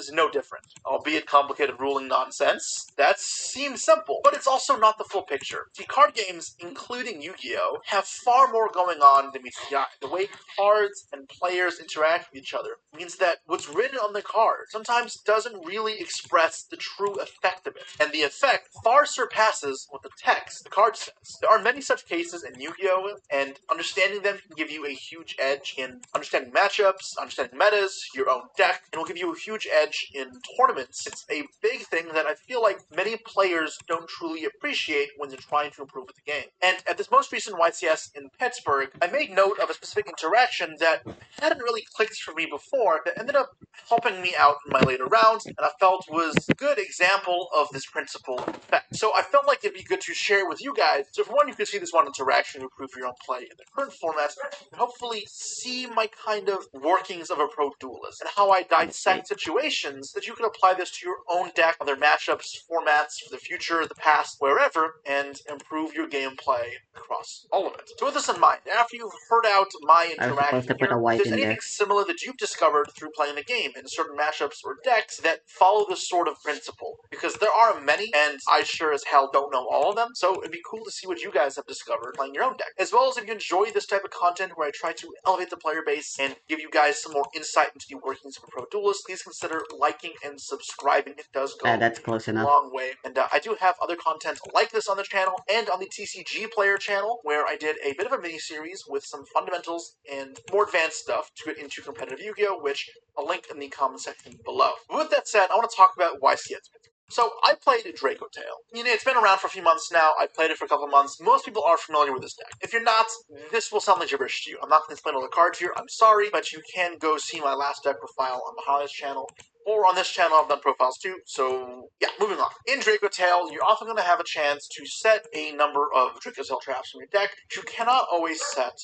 is no different. Albeit complicated ruling nonsense, that seems simple, but it's also not the full picture. See, card games, including Yu-Gi-Oh!, have far more going on than meets the eye. The way cards and players interact with each other means that what's written on the card sometimes doesn't really express the true effect of it, and the effect far surpasses what the text, the card says. There are many such cases in Yu-Gi-Oh!, and understanding them can give you a huge edge in understanding matchups, understanding metas, your own deck, and will give you a huge edge in tournaments. It's a big thing that I feel like many players don't truly appreciate when they're trying to improve with the game. And at this most recent YCS in Pittsburgh, I made note of a specific interaction that hadn't really clicked for me before, that ended up helping me out in my later rounds, and I felt was a good example of this principle effect. So I felt like it'd be good to share with you guys, so for one, you can see this one interaction improve your own play in the current formats, and hopefully see my kind of workings of a pro duelist, and how I dissect situations that you can apply this to your own deck, other matchups, formats, for the future, the past, wherever, and improve your gameplay across all of it. So with this in mind, after you've heard out my interaction here, if there's anything similar that you've discovered through playing the game in certain matchups or decks that follow this sort of principle, because there are many, and I sure as hell don't know all of them, so it'd be cool to see what you guys have discovered playing your own deck. As well as if you enjoy this type of content where I try to elevate the player base and give you guys some more insight into the workings of a pro duelist, please consider liking and subscribing. It does go that's close enough. a long way. And I do have other content like this on the channel and on the TCG Player channel, where I did a bit of a mini-series with some fundamentals and more advanced stuff to get into competitive Yu-Gi-Oh!, which I'll link in the comment section below. But with that said, I want to talk about YCS. So, I played Draco Tail. You know, it's been around for a few months now. I played it for a couple of months. Most people are familiar with this deck. If you're not, this will sound like gibberish to you. I'm not going to explain all the cards here. I'm sorry, but you can go see my last deck profile on the Highlights channel. Or on this channel, I've done profiles too. So, yeah, moving on. In Draco Tail, you're often going to have a chance to set a number of Draco Tail traps from your deck. You cannot always set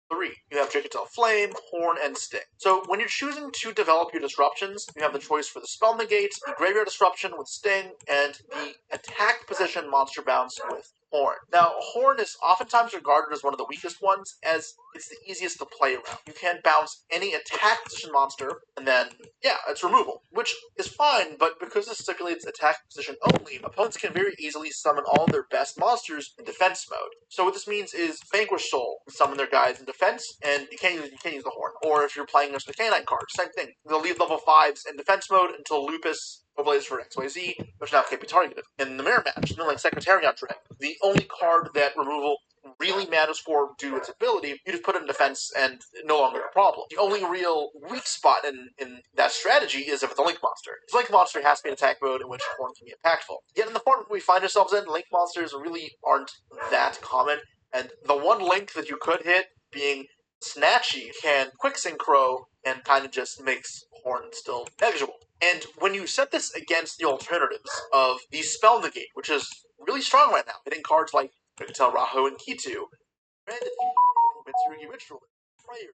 3. You have Draco Tail Flame, Horn, and Sting. So when you're choosing to develop your disruptions, you have the choice for the Spell Negate, the Graveyard Disruption with Sting, and the Attack Position Monster Bounce with Horn. Now, Horn is oftentimes regarded as one of the weakest ones, as it's the easiest to play around. You can bounce any attack position monster, and then, yeah, it's removal, which is fine, but because this stipulates attack position only, opponents can very easily summon all their best monsters in defense mode. So what this means is Vanquish Soul can summon their guys in defense, and you can't use the Horn. Or if you're playing against the Canine card, same thing. They'll leave level 5s in defense mode until Lupus Blaze for XYZ, which now can't be targeted. In the mirror match, like Secretariat Drag, the only card that removal really matters for due to its ability, you just put it in defense and no longer a problem. The only real weak spot in that strategy is if it's a Link monster. The Link monster has to be in attack mode, in which Horn can be impactful. Yet in the form we find ourselves in, Link monsters really aren't that common, and the one Link that you could hit, being Snatchy, can quick synchro and kind of just makes Horn still negligible. And when you set this against the alternatives of the Spell Negate, which is really strong right now, hitting cards like Draco Raho and Kitu, Red Mitsurugi Ritual, Prayer,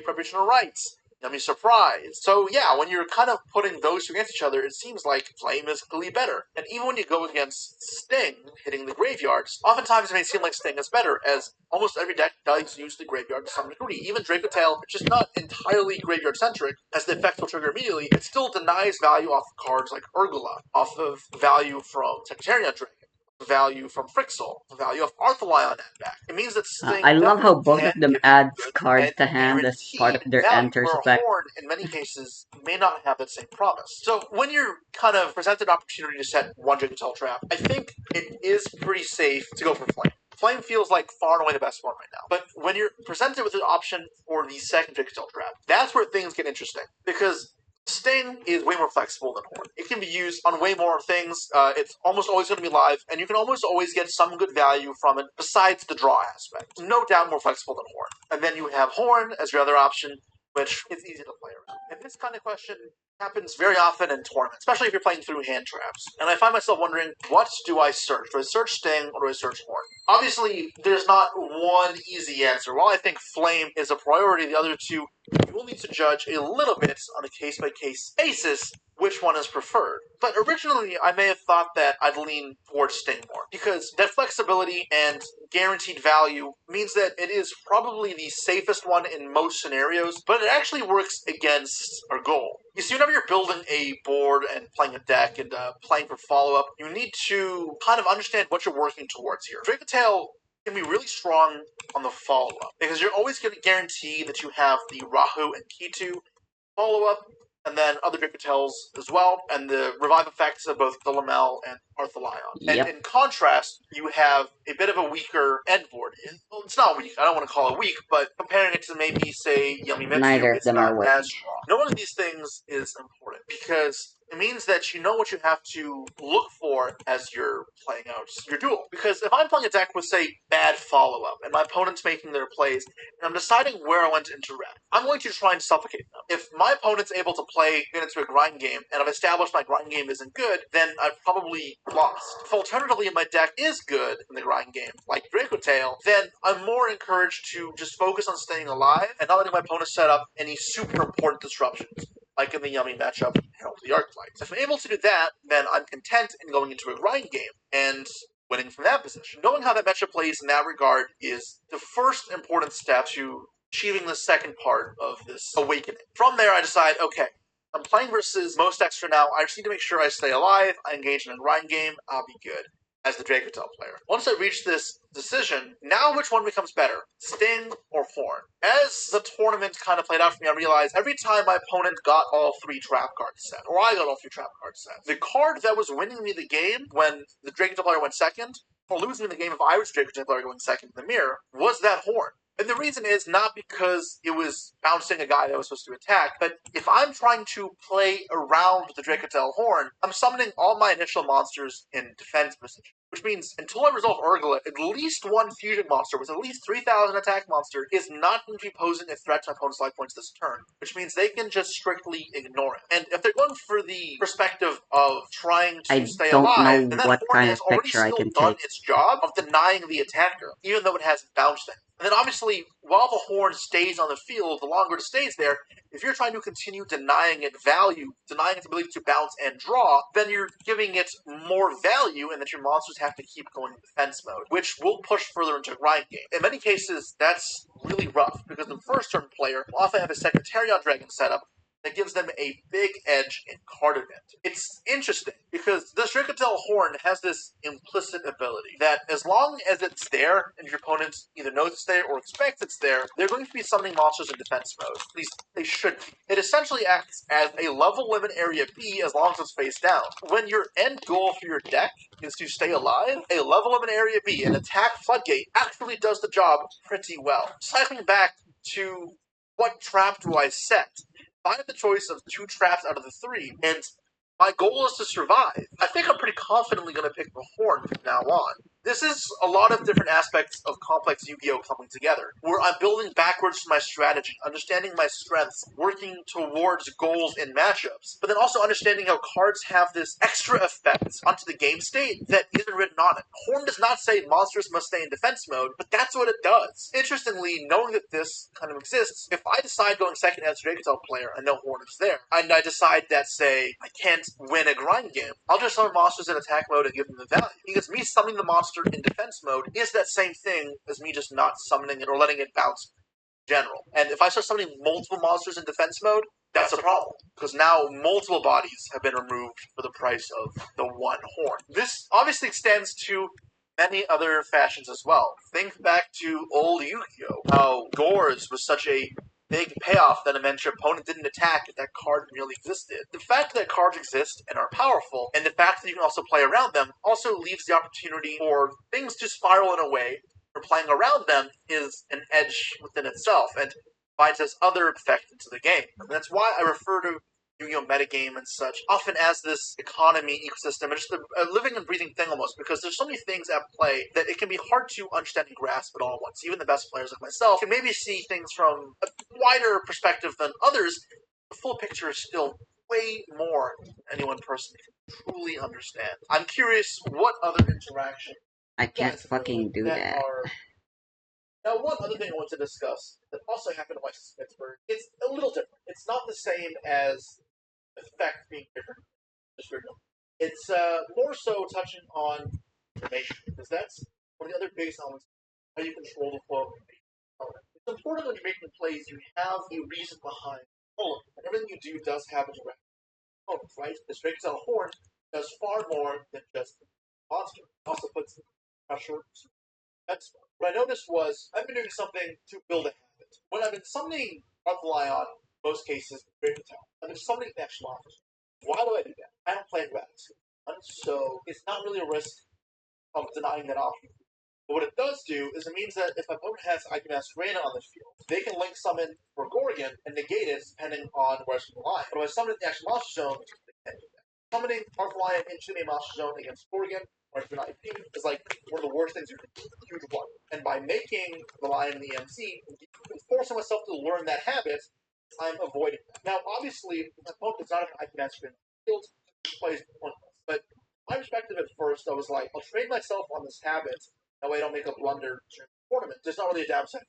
Preparation of Rites, Yummy Surprise. So yeah, when you're kind of putting those two against each other, it seems like Flame is clearly better. And even when you go against Sting, hitting the graveyards, oftentimes it may seem like Sting is better, as almost every deck does use the graveyard to some degree. Even Draco Tail, which is not entirely graveyard-centric, as the effect will trigger immediately, it still denies value off of cards like Urgula, off of value from Secretariat Dragon, value from Frixel, value of Arthalion on that back. It means that Sting I love how both of them add cards to hand as part of their enters effect. Horn, in many cases, may not have that same promise. So when you're kind of presented an opportunity to set one Draco Tail trap, I think it is pretty safe to go for Flame. Flame feels like far and away the best one right now. But when you're presented with an option for the second Draco Tail trap, that's where things get interesting. Because Sting is way more flexible than Horn. It can be used on way more things. It's almost always going to be live, and you can almost always get some good value from it besides the draw aspect. No doubt more flexible than Horn. And then you have Horn as your other option, which is easy to play around. And this kind of question happens very often in tournaments, especially if you're playing through hand traps. And I find myself wondering, what do I search? Do I search Sting or do I search Horn? Obviously, there's not one easy answer. While I think Flame is a priority, the other two, you will need to judge a little bit on a case-by-case basis which one is preferred. But originally, I may have thought that I'd lean towards Sting more, because that flexibility and guaranteed value means that it is probably the safest one in most scenarios, but it actually works against our goal. You see, whenever you're building a board and playing a deck and playing for follow-up, you need to kind of understand what you're working towards here. Dracotail can be really strong on the follow-up, because you're always going to guarantee that you have the Rahu and Kitu follow-up, and then other Dracotels as well, and the revive effects of both Philamel and Arthalion. Yep. And in contrast, you have a bit of a weaker end board. Well, it's not weak, I don't want to call it weak, but comparing it to maybe, say, Yummy Mitsu, Neither of it's them not are as weak. strong. Knowing these things is important, because it means that you know what you have to look for as you're playing out your duel. Because if I'm playing a deck with, say, bad follow-up, and my opponent's making their plays, and I'm deciding where I want to interact, I'm going to try and suffocate them. If my opponent's able to play into a grind game, and I've established my grind game isn't good, then I've probably lost. If alternatively my deck is good in the grind game, like Dracotail, then I'm more encouraged to just focus on staying alive and not letting my opponent set up any super important disruptions, like in the Yummy matchup, Herald of the Arclight. If I'm able to do that, then I'm content in going into a grind game and winning from that position. Knowing how that matchup plays in that regard is the first important step to achieving the second part of this awakening. From there, I decide, okay, I'm playing versus most extra now. I just need to make sure I stay alive, I engage in a grind game, I'll be good as the Dracotel player. Once I reach this decision, now which one becomes better? Sting or Horn? As the tournament kind of played out for me, I realized every time my opponent got all 3 trap cards set, or I got all 3 trap cards set, the card that was winning me the game when the Dracotel player went second, or losing the game if I was Dracotel player going second in the mirror, was that Horn. And the reason is not because it was bouncing a guy that was supposed to attack, but if I'm trying to play around the Dracotel Horn, I'm summoning all my initial monsters in defense position. Which means, until I resolve Urgla, at least one fusion monster with at least 3,000 attack monster is not going to be posing a threat to my opponent's life points this turn. Which means they can just strictly ignore it. And if they're going for the perspective of trying to stay alive, then that Horn has already still done its job of denying the attacker, even though it hasn't bounced it. And then obviously, while the Horn stays on the field, the longer it stays there, if you're trying to continue denying it value, denying its ability to bounce and draw, then you're giving it more value and that your monsters have to keep going in defense mode, which will push further into grind game. In many cases, that's really rough, because the first turn player will often have a Secretariat Dragon setup that gives them a big edge in card advantage. It's interesting, because this Dracotel Horn has this implicit ability that as long as it's there, and your opponent either knows it's there or expects it's there, they're going to be summoning monsters in defense mode. At least they should be. It essentially acts as a level limit area B as long as it's face down. When your end goal for your deck is to stay alive, a level limit area B, an attack floodgate, actually does the job pretty well. Cycling back to what trap do I set? I have the choice of 2 traps out of the 3, and my goal is to survive. I think I'm pretty confidently going to pick the Horn from now on. This is a lot of different aspects of complex Yu-Gi-Oh! Coming together, where I'm building backwards from my strategy, understanding my strengths, working towards goals in matchups, but then also understanding how cards have this extra effect onto the game state that isn't written on it. Horn does not say monsters must stay in defense mode, but that's what it does. Interestingly, knowing that this kind of exists, if I decide going second as a Dracotel player, I know Horn is there, and I decide that, say, I can't win a grind game, I'll just summon monsters in attack mode and give them the value. Because me summoning the monster in defense mode is that same thing as me just not summoning it or letting it bounce in general. And if I start summoning multiple monsters in defense mode, that's a problem, because now multiple bodies have been removed for the price of the one Horn. This obviously extends to many other fashions as well. Think back to old Yu-Gi-Oh! How Gores was such a big payoff that it meant your opponent didn't attack if that card really existed. The fact that cards exist and are powerful, and the fact that you can also play around them, also leaves the opportunity for things to spiral in a way where playing around them is an edge within itself, and provides this other effect into the game. And that's why I refer to Yu-Gi-Oh! Metagame and such often as this economy ecosystem, and just a living and breathing thing almost, because there's so many things at play that it can be hard to understand and grasp it all at once. Even the best players like myself can maybe see things from a wider perspective than others. The full picture is still way more than any one person can truly understand. I'm curious what other interaction I can't fucking do that. Now, one other thing I want to discuss that also happened in West Pittsburgh, it's a little different. It's not the same as effect being different. It's more so touching on information because that's one of the other biggest elements how you control the flow of information. It's important when you're making plays you have a reason behind and everything you do does have a direct component, right? The straight tail horn does far more than just the monster. It also puts pressure. That's what I noticed was I've been doing something to build a habit. When I've been summoning Arthalion, most cases, Great Patel, I've been summoning the actual officer. Why do I do that? I don't play Radix, so it's not really a risk of denying that option. But what it does do is it means that if my opponent has Ikemas Reyna on the field, they can link summon for Gorgon and negate it depending on where's the line. But if I summon it in the actual monster zone, they can't do that. Summoning Arthalion into the monster zone against Gorgon or if you're not IP is like one of the worst things you can do. Huge one. And by making the lion in the MC, forcing myself to learn that habit, I'm avoiding that. Now, obviously, my opponent does not have an Ikemas Reyna on the field, he plays pointless. But my perspective at first, I was like, I'll train myself on this habit. That way I don't make a blunder during the tournament. There's not really a downside.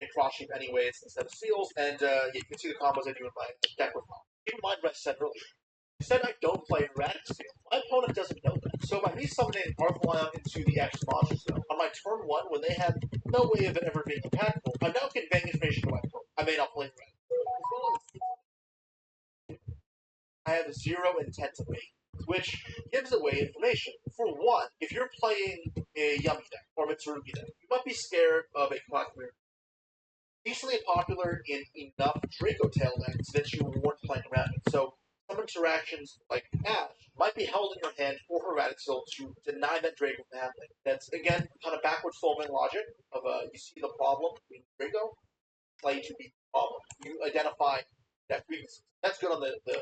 I cross shape anyways instead of seals, and you can see the combos I do in my deck with mom. Keep in mind what I said earlier. I said I don't play Radix Seal. My opponent doesn't know that. So by me summoning Arthalion into the X monster zone, on my turn 1, when they had no way of it ever being impactful, I'm now conveying information to my opponent. I may not play Radix. I have zero intent to wait, which gives away information. For one, if you're playing a Yummy deck or Mitsurugi deck, you might be scared of a Clockwork. Decently popular in enough Draco Tail decks that you weren't playing around it. So some interactions like Ash might be held in your hand for Erratic Soul to deny that Draco from happening. That's again kind of backwards folding logic of you see the problem in Draco, play to beat the problem. You identify that weakness. That's good on the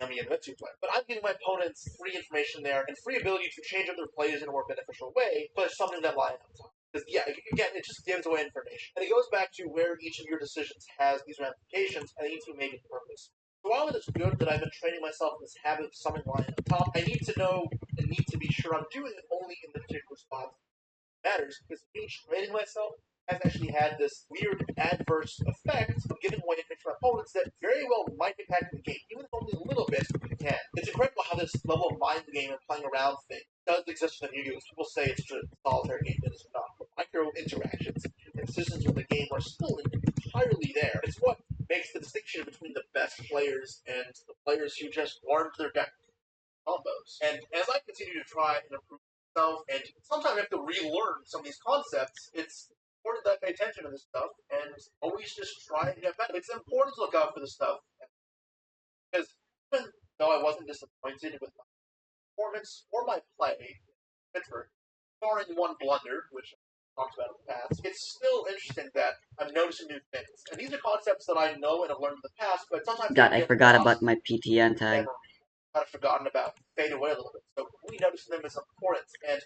Yummy and Mitsu play. But I'm giving my opponents free information there and free ability to change up their plays in a more beneficial way, but something that lie on top. Because, yeah, again, it just gives away information. And it goes back to where each of your decisions has these ramifications, and it needs to be made with purpose. So while it is good that I've been training myself in this habit of summoning line on top, I need to know and need to be sure I'm doing it only in the particular spot matters because me training myself has actually had this weird adverse effect of giving away information to opponents that very well might impact the game, even if only a little bit. It can. It's incredible how this level of mind game and playing around thing does exist in Yu-Gi-Oh! People say it's just a solitary game, it is not. But micro interactions and systems of the game are still entirely there. It's what makes the distinction between the best players and the players who just learned their deck combos. And as I continue to try and improve myself, and sometimes I have to relearn some of these concepts, it's important that I pay attention to this stuff and always just try and get better. It's important to look out for this stuff because even though I wasn't disappointed with my performance or my play in Pittsburgh, barring one blunder, which I talked about in the past, it's still interesting that I'm noticing new things. And these are concepts that I know and have learned in the past, but sometimes God, they I get forgot lost about my PTN tag. memory kind of forgotten about, fade away a little bit. So we noticing them is important and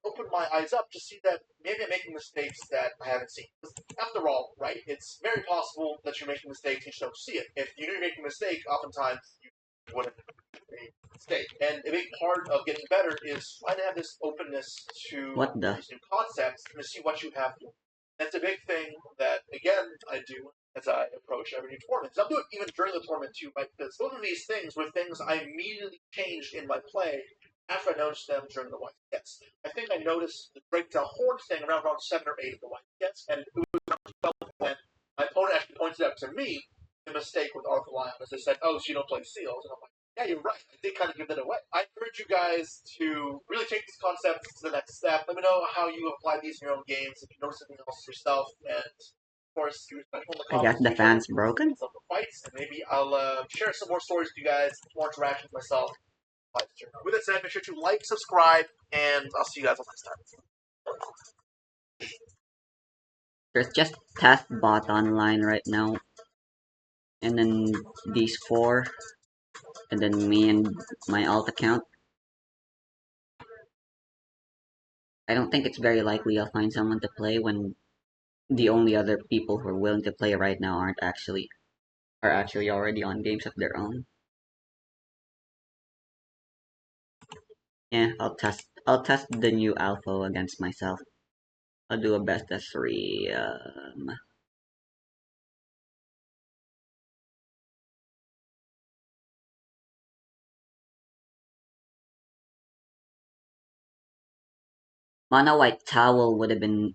open my eyes up to see that maybe I'm making mistakes that I haven't seen. After all, right, it's very possible that you're making mistakes and you just don't see it. If you knew you're making a mistake, oftentimes you wouldn't make a mistake. And a big part of getting better is trying to have this openness to these new concepts and to see what you have to. That's a big thing that, again, I do as I approach every new tournament. I'll do it even during the tournament too, right? Because both of these things were things I immediately changed in my play after I noticed them during the white sets. I think I noticed the breakdown horn thing around round 7 or 8 of the white sets, and it was when my opponent actually pointed out to me the mistake with Arthur Lion, as they said, oh, so you don't play seals. And I'm like, yeah, you're right. I did kind of give that away. I encourage you guys to really take these concepts to the next step. Let me know how you apply these in your own games, if you notice something else yourself, and of course, you respect the I guess the fan's broken. Fights, and maybe I'll share some more stories with you guys, more interactions with myself. With that said, make sure to like, subscribe, and I'll see you guys all next time. There's just test bot online right now. And then these four. And then me and my alt account. I don't think it's very likely I'll find someone to play when the only other people who are willing to play right now are actually already on games of their own. Yeah, I'll test the new alpha against myself. I'll do a best of 3. Mono White Towel would have been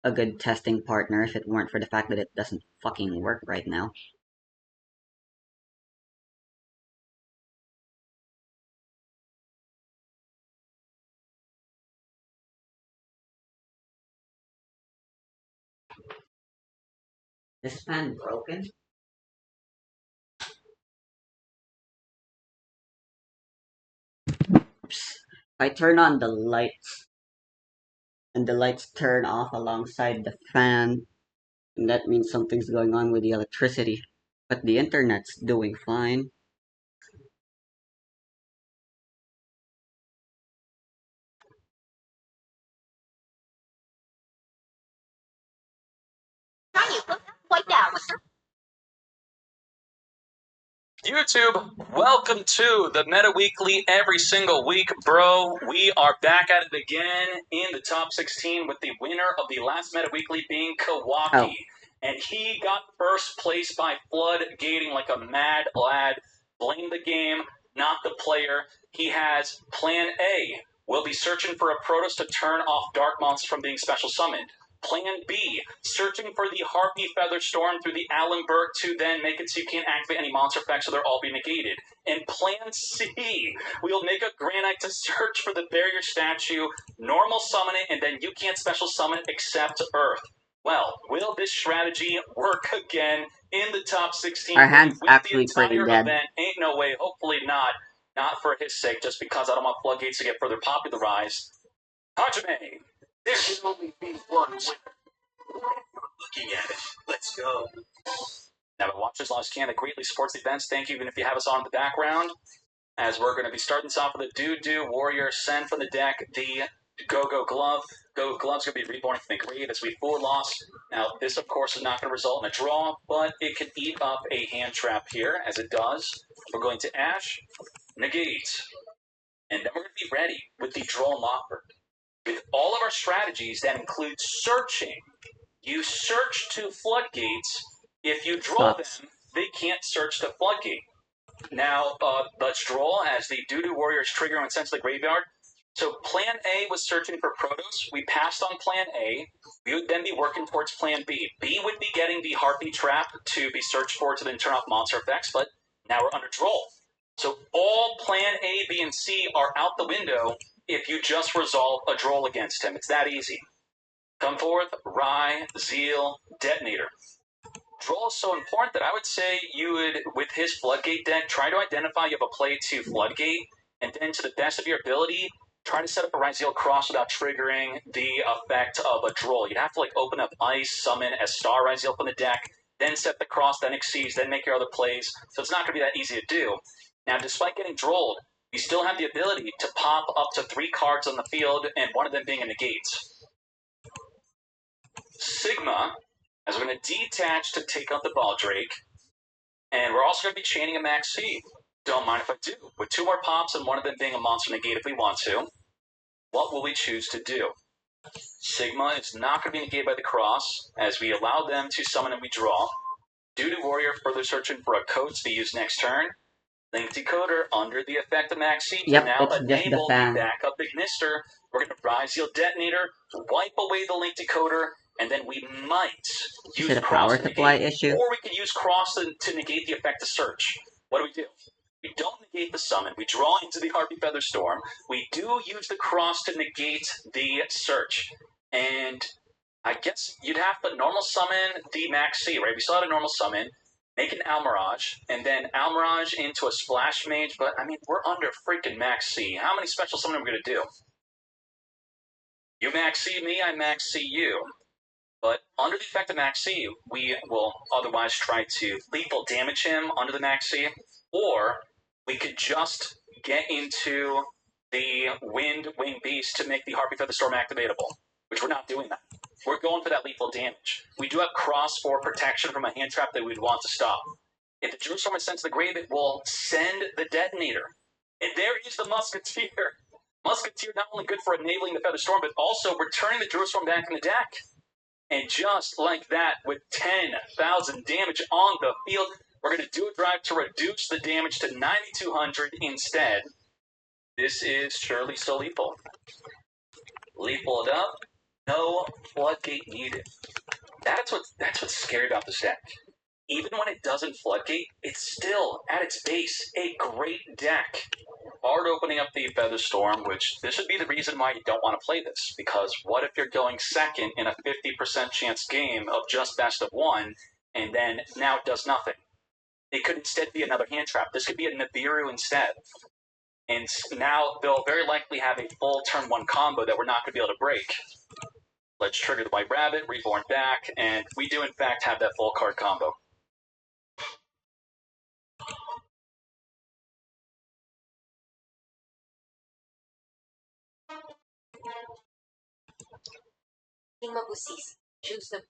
a good testing partner if it weren't for the fact that it doesn't fucking work right now. This fan broken? Oops. If I turn on the lights and the lights turn off alongside the fan, and that means something's going on with the electricity. But the internet's doing fine. YouTube, welcome to the Meta Weekly every single week, bro. We are back at it again in the top 16 with the winner of the last Meta Weekly being Kawaki. Oh. And he got first place by floodgating like a mad lad. Blame the game, not the player. He has Plan A. We'll be searching for a Protoss to turn off Dark Monsters from being special summoned. Plan B, searching for the Harpy Feather Storm through the Allenberg to then make it so you can't activate any monster effects so they'll all be negated. And Plan C, we'll make a Granite to search for the Barrier Statue, normal summon it, and then you can't special summon except Earth. Well, will this strategy work again in the top 16? Our hand's with actually the pretty entire dead. event? Ain't no way. Hopefully not. Not for his sake, just because I don't want floodgates to get further popularized. Hajime, there can only be one winner. Looking at it. Let's go. Now, watch as long as you can. That greatly supports the events. Thank you, even if you have us on in the background. As we're going to be starting this off with a Doo Warrior send from the deck. The Go-Go Glove. Go-Go Glove's going to be reborn from the grave as we 4 loss. Now, this, of course, is not going to result in a draw, but it could eat up a hand trap here, as it does. We're going to Ash, negate, and then we're going to be ready with the Draw Locker. With all of our strategies, that includes searching. You search to floodgates. If you draw them, they can't search the floodgate. Now, let's draw as the Doo Warrior is triggering when sent to the graveyard. So Plan A was searching for Protoss. We passed on Plan A. We would then be working towards Plan B. B would be getting the Harpy Trap to be searched for to then turn off monster effects, but now we're under draw. So all Plan A, B, and C are out the window if you just resolve a draw against him. It's that easy. Come forth, Rye, Zeal, Detonator. Draw is so important that I would say you would, with his Floodgate deck, try to identify you have a play to Floodgate, and then to the best of your ability, try to set up a Ryzeal Cross without triggering the effect of a draw. You'd have to open up Ice, summon a Star Ryzeal from the deck, then set the Cross, then Exceeds, then make your other plays, so it's not going to be that easy to do. Now, despite getting drawled, you still have the ability to pop up to 3 cards on the field, and one of them being a negate. Sigma, as we're going to detach to take out the Baldrake, and we're also going to be chaining a Max C. Don't mind if I do. With 2 more pops and one of them being a monster negate if we want to, what will we choose to do? Sigma is not going to be negated by the cross, as we allow them to summon and we draw. Doo Warrior further searching for a code to be used next turn. Link Decoder under the effect of Max C to now enable the backup Ignister. We're going to Ryzeal Detonator, wipe away the Link Decoder, and then we might use Cross to negate, or we could use Cross to negate the effect of Search. What do? We don't negate the summon. We draw into the Harpy Feather Storm. We do use the Cross to negate the Search. And I guess you'd have to normal summon the Max C, right? We still had a normal summon. Make an Almirage, and then Almirage into a Splash Mage, but I mean, we're under freaking Max C. How many special summon are we going to do? You Max C me, I Max C you. But under the effect of Max C, we will otherwise try to lethal damage him under the Max C, or we could just get into the Wind Wing Beast to make the Harpy Feather Storm activatable, which we're not doing that. We're going for that lethal damage. We do have Cross for protection from a hand trap that we'd want to stop. If the Jerusalem is sent to the grave, it will send the Detonator. And there is the Musketeer. Musketeer not only good for enabling the Feather Storm, but also returning the Jerusalem back in the deck. And just like that, with 10,000 damage on the field, we're going to do a drive to reduce the damage to 9,200 instead. This is surely so lethal. Lethal it up. No floodgate needed. That's what's scary about this deck. Even when it doesn't floodgate, it's still at its base a great deck. Bard opening up the Featherstorm, which this would be the reason why you don't want to play this, because what if you're going second in a 50% chance game of just best of one, and then now it does nothing? It could instead be another hand trap. This could be a Nibiru instead. And now they'll very likely have a full turn one combo that we're not going to be able to break. Let's trigger the White Rabbit, Reborn back, and we do in fact have that full card combo. Choose the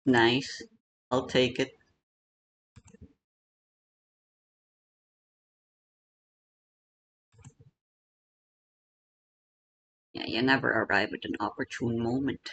Nice. I'll take it. Yeah, you never arrive at an opportune moment.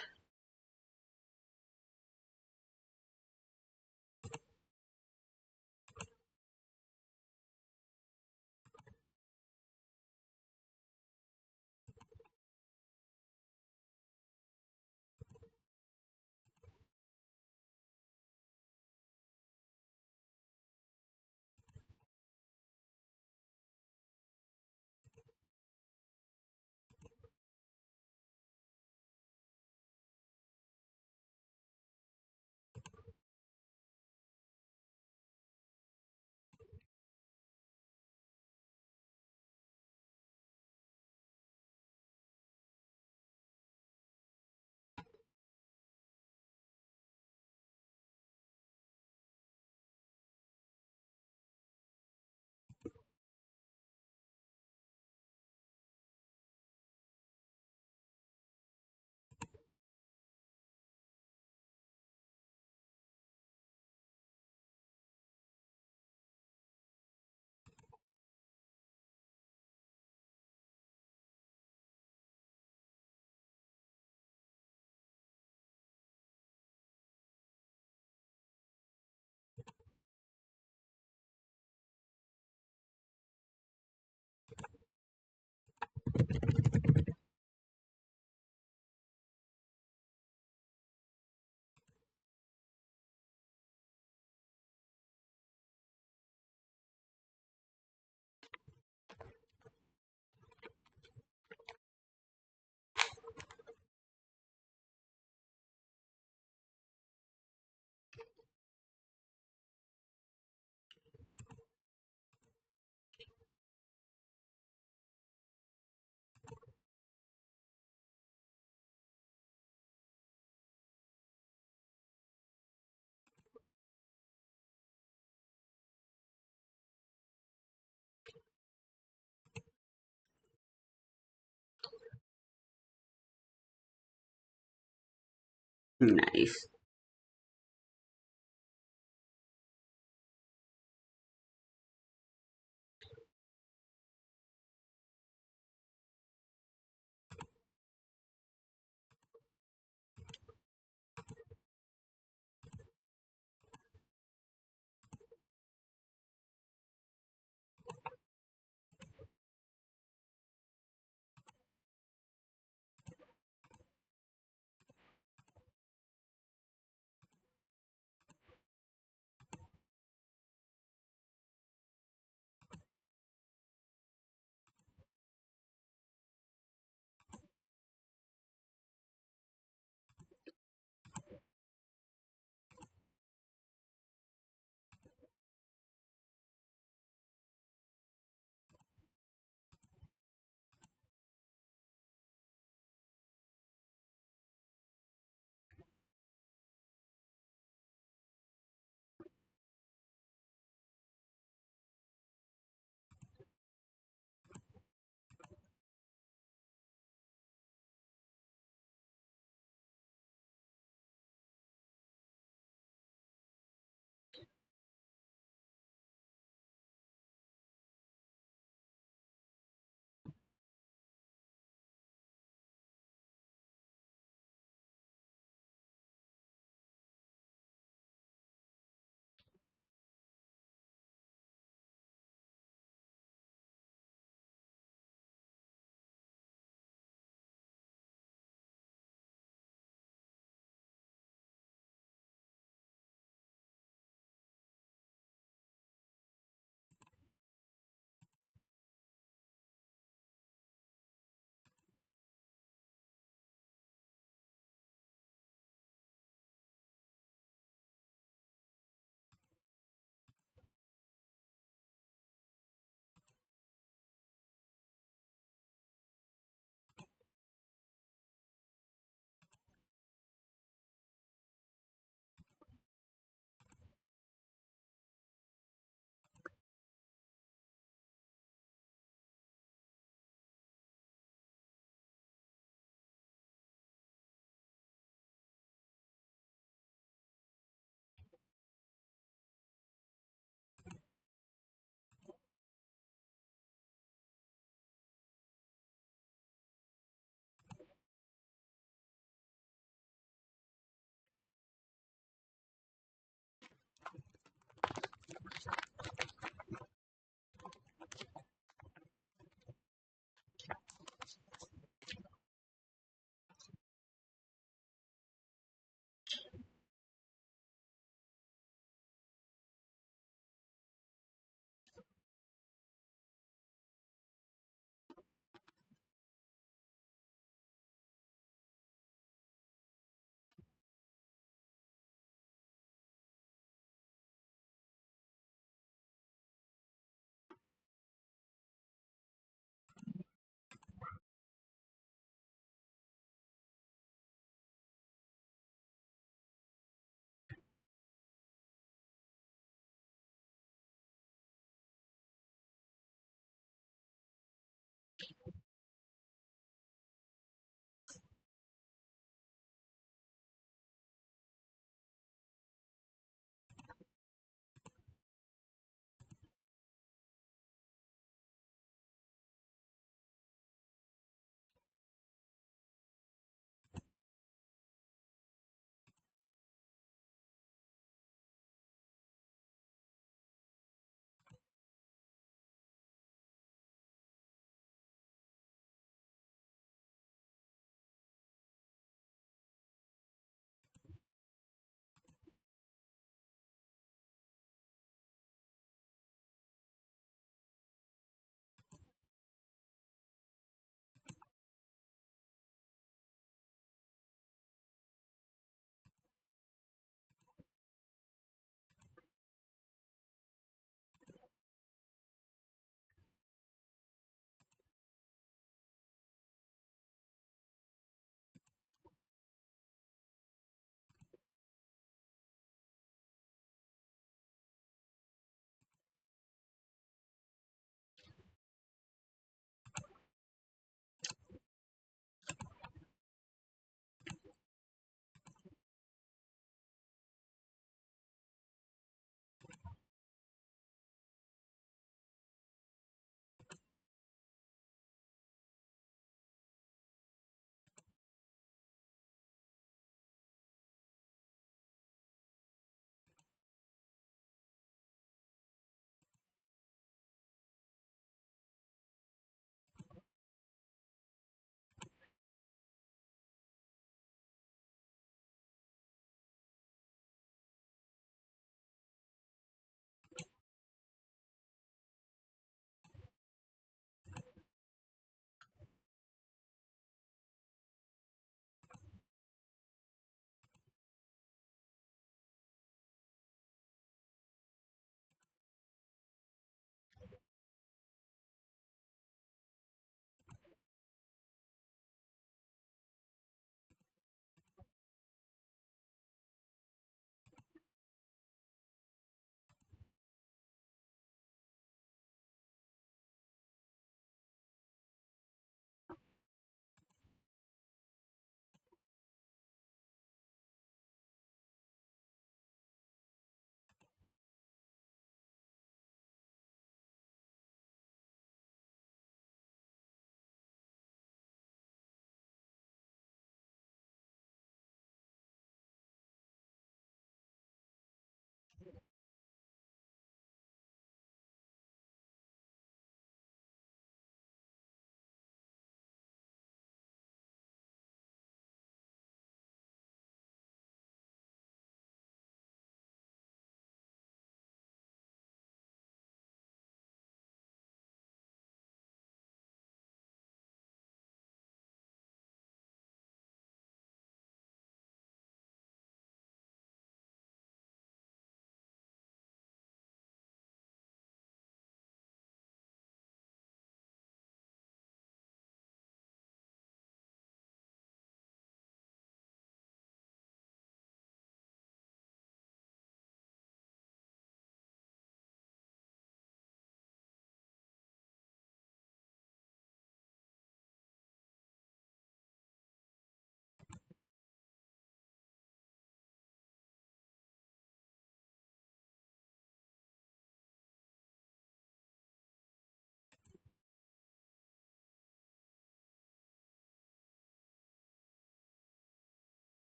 Nice.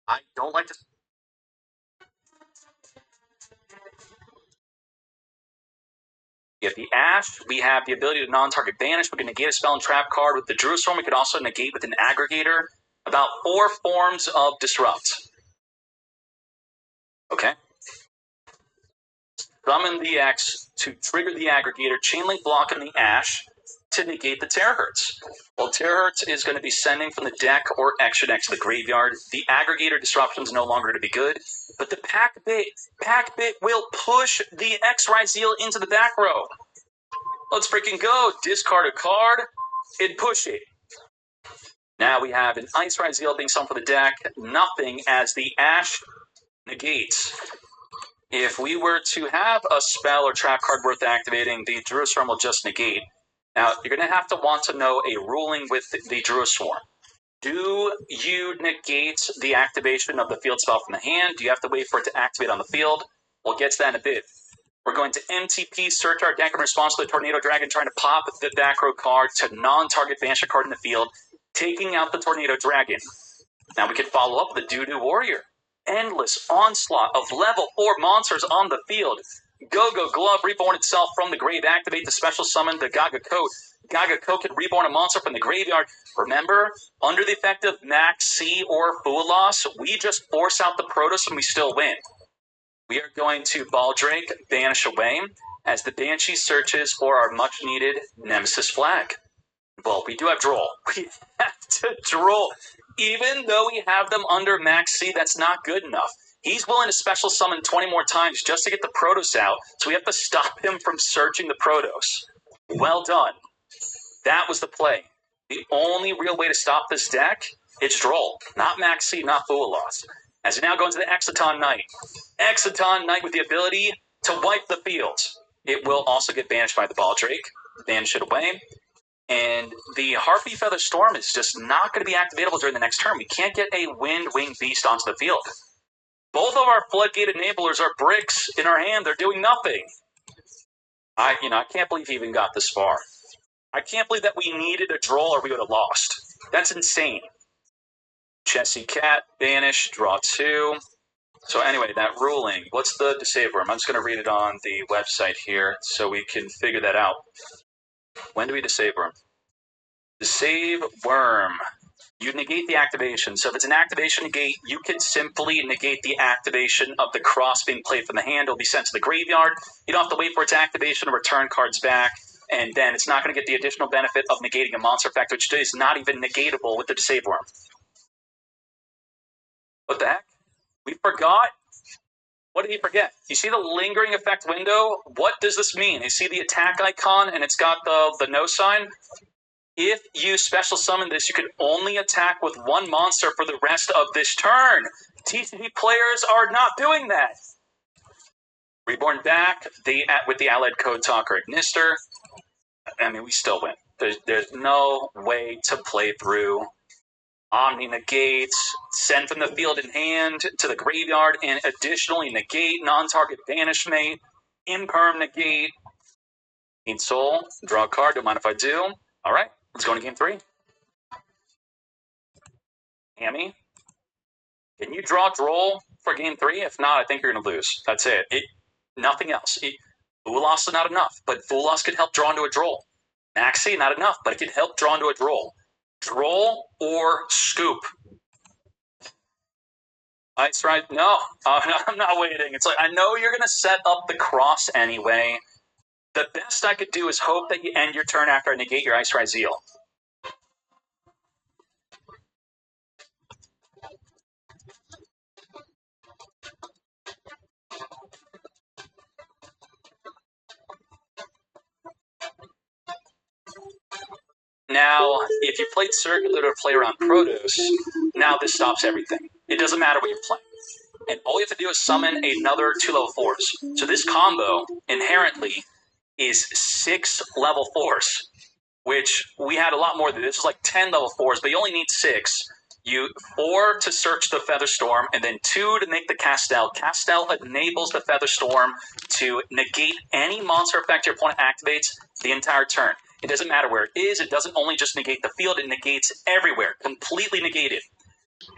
I don't like to... If the Ash, we have the ability to non-target banish. We can negate a spell and trap card. With the Druid Storm, we could also negate with an Aggregator. About 4 forms of Disrupt. Okay. Summon the X to trigger the Aggregator, Chainlink Block on the Ash to negate the Terahertz. Well, Terahertz is going to be sending from the deck or extra deck to the graveyard. The Aggregator Disruption is no longer going to be good, but the Pack Bit will push the X-Ryzeal into the back row. Let's freaking go. Discard a card and push it. Now we have an Ice Ryzeal being summoned for the deck. Nothing as the Ash negates. If we were to have a spell or trap card worth activating, the Druid Swarm will just negate. Now, you're going to have to want to know a ruling with the Druid Swarm. Do you negate the activation of the field spell from the hand? Do you have to wait for it to activate on the field? We'll get to that in a bit. We're going to MTP, search our deck in response to the Tornado Dragon, trying to pop the back row card to non-target banish a card in the field, taking out the Tornado Dragon. Now we can follow up with the Doo-Doo Warrior. Endless onslaught of level 4 monsters on the field. Go-Go Glove, reborn itself from the grave. Activate the special summon, the Gaga Coat. Gaga Coat can reborn a monster from the graveyard. Remember, under the effect of Max C or Fool Loss, we just force out the Protoss and we still win. We are going to Baldrake, banish away, as the Banshee searches for our much-needed Nemesis flag. Well, we do have Droll. We have to Droll. Even though we have them under Max C, that's not good enough. He's willing to special summon 20 more times just to get the Protoss out, so we have to stop him from searching the Protoss. Well done. That was the play. The only real way to stop this deck is Droll. Not Max C, not Fool Loss. As we now go into the Exciton Knight. Exciton Knight with the ability to wipe the field. It will also get banished by the Baldrake. Banish it away. And the Harpy Feather Storm is just not going to be activatable during the next turn. We can't get a Wind Wing Beast onto the field. Both of our Floodgate Enablers are bricks in our hand. They're doing nothing. I can't believe he even got this far. I can't believe that we needed a Droll or we would have lost. That's insane. Chessie Cat, banish, draw 2. So anyway, that ruling, what's the disable room? I'm just going to read it on the website here so we can figure that out. When do we disable worm? Save worm. You negate the activation. So if it's an activation negate, you can simply negate the activation of the cross being played from the hand. It'll be sent to the graveyard. You don't have to wait for its activation to return cards back. And then it's not going to get the additional benefit of negating a monster effect, which is not even negatable with the disable worm. What the heck? We forgot? What did he forget? You see the lingering effect window? What does this mean? You see the attack icon and it's got the no sign? If you special summon this, you can only attack with one monster for the rest of this turn. TCG players are not doing that. Reborn back with the allied code talker Ignister. I mean, we still win. There's no way to play through. Omni negates, send from the field in hand to the graveyard, and additionally negate, non-target banishment, imperm negate, gain soul, draw a card, don't mind if I do. Alright, let's go into game 3. Hammy, can you draw Droll for game 3? If not, I think you're going to lose. That's it. Nothing else. Fool Loss is not enough, but Fool Loss could help draw into a Droll. Maxi, not enough, but it could help draw into a Droll. Droll or Scoop? Ice right? No, I'm not waiting. It's like, I know you're going to set up the cross anyway. The best I could do is hope that you end your turn after I negate your Ice Ryzeal. Now, if you played Circular to play around Protoss, now this stops everything. It doesn't matter what you're playing. And all you have to do is summon another 2 level 4s. So this combo, inherently, is 6 level 4s, which we had a lot more than this. Is like 10 level 4s, but you only need 6. 4 to search the Featherstorm, and then 2 to make the Castel. Castel enables the Featherstorm to negate any monster effect your opponent activates the entire turn. It doesn't matter where it is. It doesn't only just negate the field. It negates everywhere. Completely negated.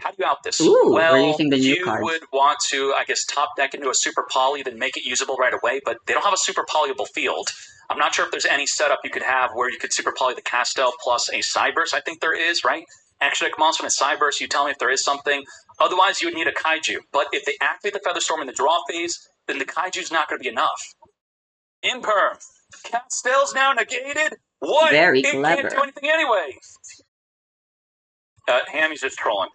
How do you out this? Ooh, we're well, using the new you cards. would want to, I guess, top deck into a super poly, then make it usable right away, but they don't have a super polyable field. I'm not sure if there's any setup you could have where you could super poly the Castel plus a Cyberse. I think there is, right? Action deck monster and a Cyberse, you tell me if there is something. Otherwise, you would need a Kaiju. But if they activate the Featherstorm in the draw phase, then the Kaiju's not going to be enough. Imperm. Castel's now negated? What? Very It clever. can't do anything anyway. Hammy's just trolling.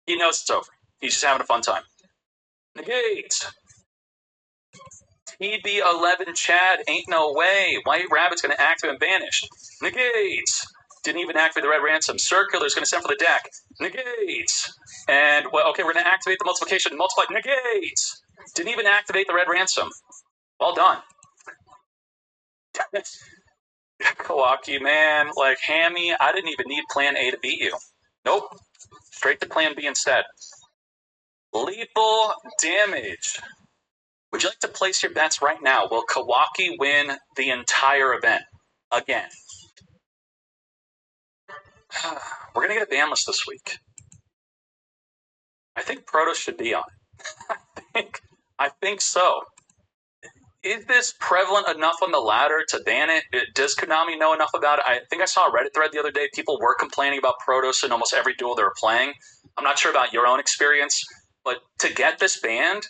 He knows it's over. He's just having a fun time. Negate. TB11 Chad, ain't no way. White Rabbit's going to activate and banish. Negate. Didn't even activate the Red Ransom. Circular's going to send for the deck. Negate. And, well, okay, we're going to activate the multiplication. Multiply. Negate. Didn't even activate the Red Ransom. Well done. Kawaki, man. Like, Hammy, I didn't even need plan A to beat you. Nope. Straight to plan B instead. Lethal damage. Would you like to place your bets right now? Will Kawaki win the entire event? Again. We're going to get a ban list this week. I think Protoss should be on it. I think so. Is this prevalent enough on the ladder to ban it? Does Konami know enough about it? I think I saw a Reddit thread the other day. People were complaining about Protoss in almost every duel they were playing. I'm not sure about your own experience, but to get this banned,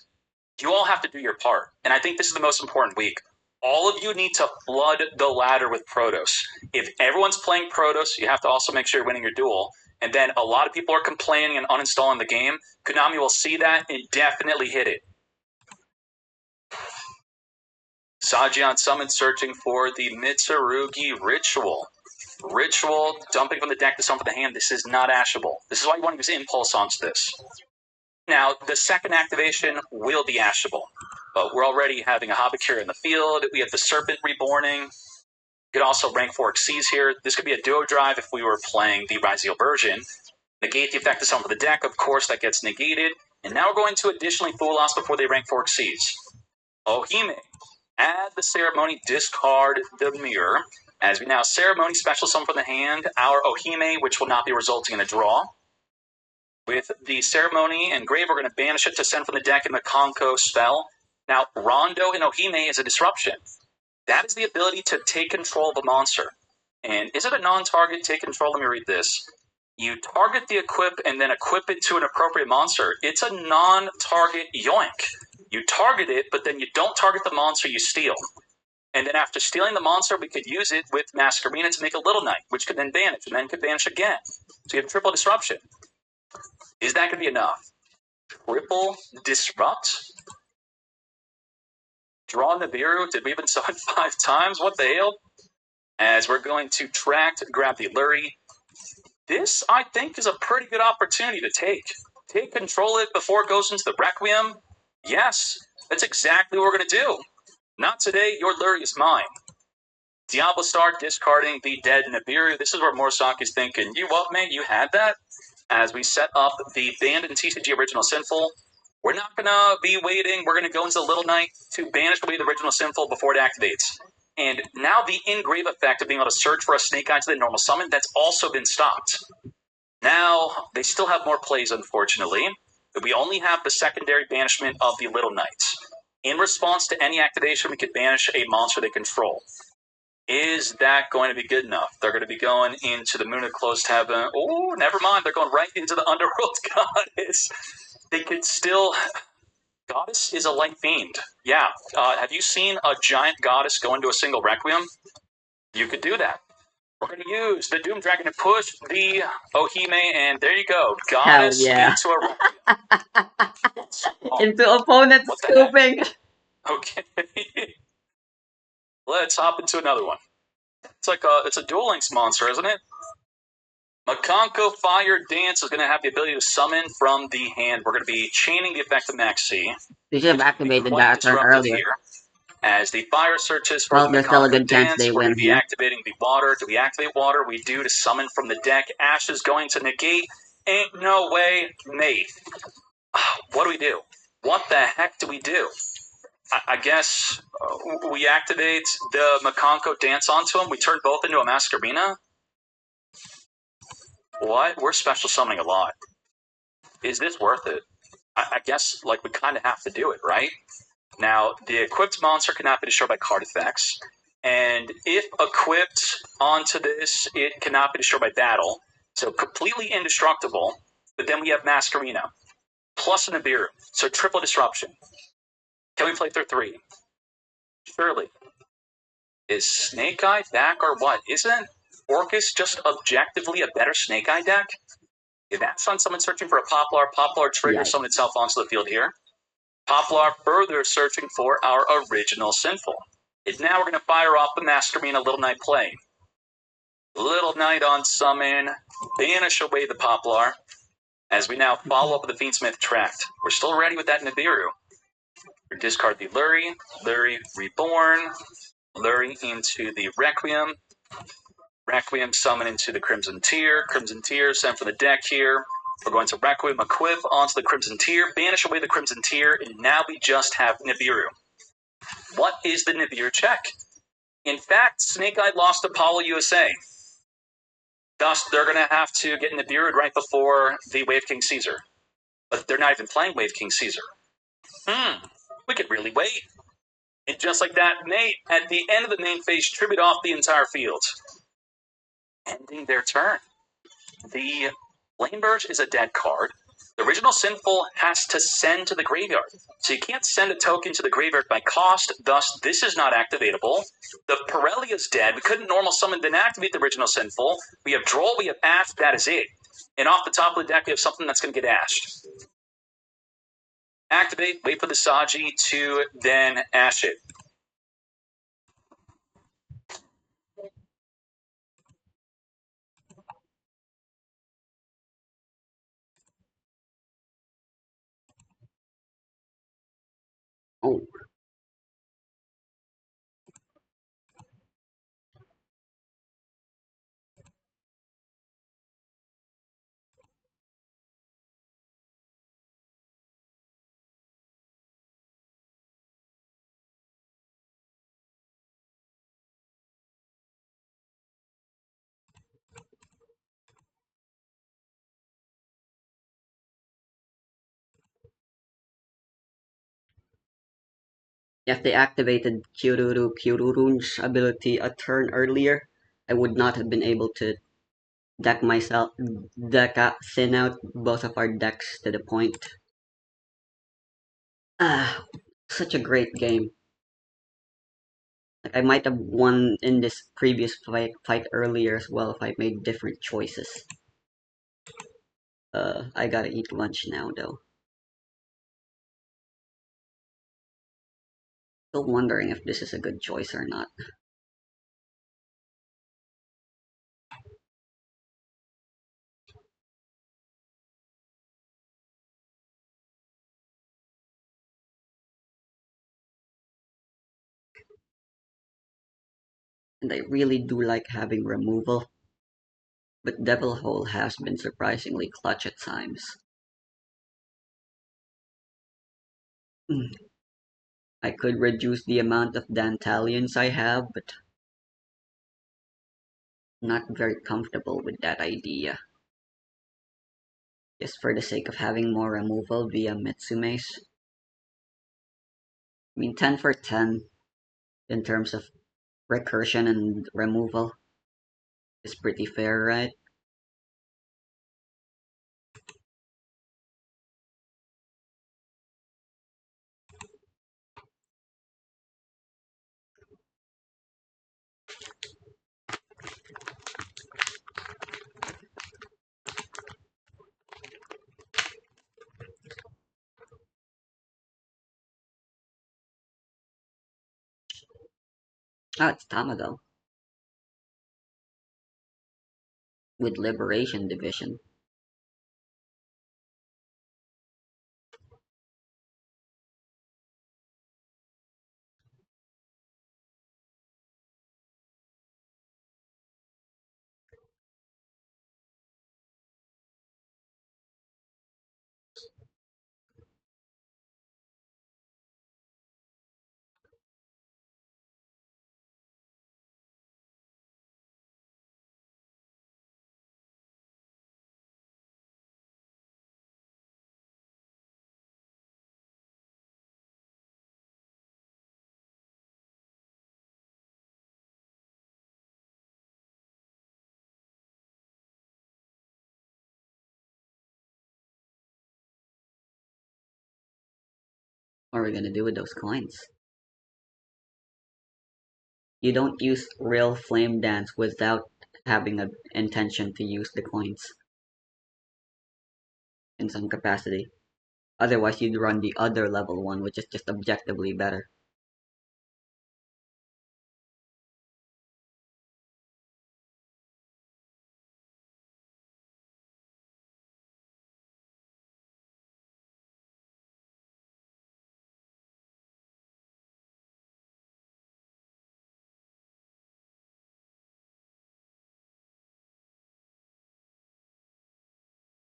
you all have to do your part. And I think this is the most important week. All of you need to flood the ladder with Protoss. If everyone's playing Protoss, you have to also make sure you're winning your duel. And then a lot of people are complaining and uninstalling the game. Konami will see that and definitely hit it. Sajian summon searching for the Mitsurugi Ritual. Ritual, dumping from the deck to summon from the hand. This is not ashable. This is why you want to use Impulse onto this. Now, the second activation will be ashable. But we're already having a Habakura in the field. We have the Serpent Reborning. You could also rank 4 Xyz here. This could be a duo drive if we were playing the Raziel version. Negate the effect of summon for the deck. Of course, that gets negated. And now we're going to additionally Fool Us before they rank 4 Xyz. Ohime. Add the ceremony, discard the mirror. As we now ceremony special summon from the hand, our Ohime, which will not be resulting in a draw. With the ceremony and grave, we're going to banish it to send from the deck in the Konko spell. Now, Rondo in Ohime is a disruption. That is the ability to take control of a monster. And is it a non-target take control? Let me read this. You target the equip and then equip it to an appropriate monster. It's a non-target yoink. You target it, but then you don't target the monster you steal. And then after stealing the monster, we could use it with Masquerena to make a Little Knight, which could then banish, and then could banish again. So you have triple disruption. Is that going to be enough? Triple disrupt? Draw Nibiru? Did we even saw it 5 times? What the hell? As we're going to tract, grab the Luri. This, I think, is a pretty good opportunity to take. Take control it before it goes into the Requiem. Yes, that's exactly what we're going to do. Not today, your Luri is mine. Diablo Star discarding the dead Nibiru. This is where Morsaki is thinking, you what, man, you had that? As we set up the banned and TCG Original Sinful, we're not going to be waiting. We're going to go into the Little Knight to banish away the Original Sinful before it activates. And now the engrave effect of being able to search for a Snake Eye to the normal summon, that's also been stopped. Now, they still have more plays, unfortunately. We only have the secondary banishment of the Little Knights. In response to any activation, we could banish a monster they control. Is that going to be good enough? They're going to be going into the Moon of Closed Heaven. Oh, never mind. They're going right into the Underworld Goddess. They could still... Goddess is a light fiend. Yeah. Have you seen a giant goddess go into a single Requiem? You could do that. We're going to use the Doom Dragon to push the Ohime, and there you go. Goddess yeah. into a Requiem. Into opponent scooping. Okay. Let's hop into another one. It's a Duel Links monster, isn't it? Makonko Fire Dance is going to have the ability to summon from the hand. We're going to be chaining the effect of Maxi. They should have activated that turn earlier. Here. As the fire searches for well, the there's still a Makonko good chance Dance, they we're win going to be here. activating the water. Do we activate water? We do to summon from the deck. Ash is going to negate. Ain't no way, mate. What do we do? What the heck do we do? I guess we activate the Makonko Dance onto him. We turn both into a Masquerena. What? We're special summoning a lot. is this worth it? I guess like we kind of have to do it, right? Now, the equipped monster cannot be destroyed by card effects, and if equipped onto this, it cannot be destroyed by battle. So completely indestructible. But then we have Masquerino plus an Nibiru, so triple disruption. Can we play through 3? Surely. Is Snake Eye back or what? Isn't Orcus just objectively a better Snake Eye deck? If that's on someone searching for a Poplar, Poplar triggers Yikes. someone itself onto the field here. Poplar further searching for our original Sinful. And now we're going to fire off the Masquerina Little Knight play. Little Knight on summon, banish away the Poplar, as we now follow up with the Fiendsmith Tract. We're still ready with that Nibiru. We discard the Lurie, Lurie Reborn, Lurie into the Requiem, Requiem summon into the Crimson Tear, Crimson Tear send for the deck here. We're going to Requiem equip onto the Crimson Tear, banish away the Crimson Tear, and now we just have Nibiru. What is the Nibiru check? In fact, Snake Eye lost to Apollo USA. Thus, they're going to have to get Nibiru right before the Wave King Caesar. But they're not even playing Wave King Caesar. We could really wait. And just like that, Nate, at the end of the main phase, tribute off the entire field. Ending their turn. The Flameburge is a dead card. The original Sinful has to send to the graveyard. So you can't send a token to the graveyard by cost, thus this is not activatable. The Pirelli is dead. We couldn't normal summon then activate the original Sinful. We have Droll, we have Ash, that is it. And off the top of the deck, we have something that's going to get ashed. Activate, wait for the Saji to then ash it. Oh, if they activated Kyururun's ability a turn earlier, I would not have been able to thin out both of our decks to the point. Such a great game. Like, I might have won in this previous fight earlier as well if I made different choices. I gotta eat lunch now though. Still wondering if this is a good choice or not. And I really do like having removal, but Devil Hole has been surprisingly clutch at times. I could reduce the amount of Dantalions I have, but I'm not very comfortable with that idea. Just for the sake of having more removal via Mitsume's. I mean, 10 for 10 in terms of recursion and removal is pretty fair, right? Oh, it's Tamago with Liberation Division. What are we gonna do with those coins? You don't use real flame dance without having an intention to use the coins in some capacity. Otherwise, you'd run the other level one, which is just objectively better.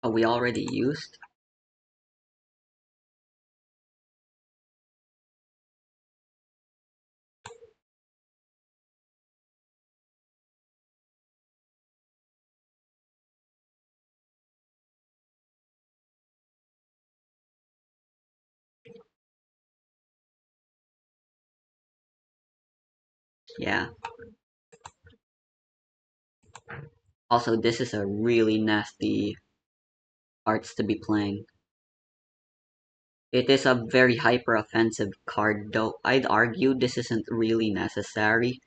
Oh, we already used? Yeah. Also, this is a really nasty arts to be playing. It is a very hyper-offensive card, though I'd argue this isn't really necessary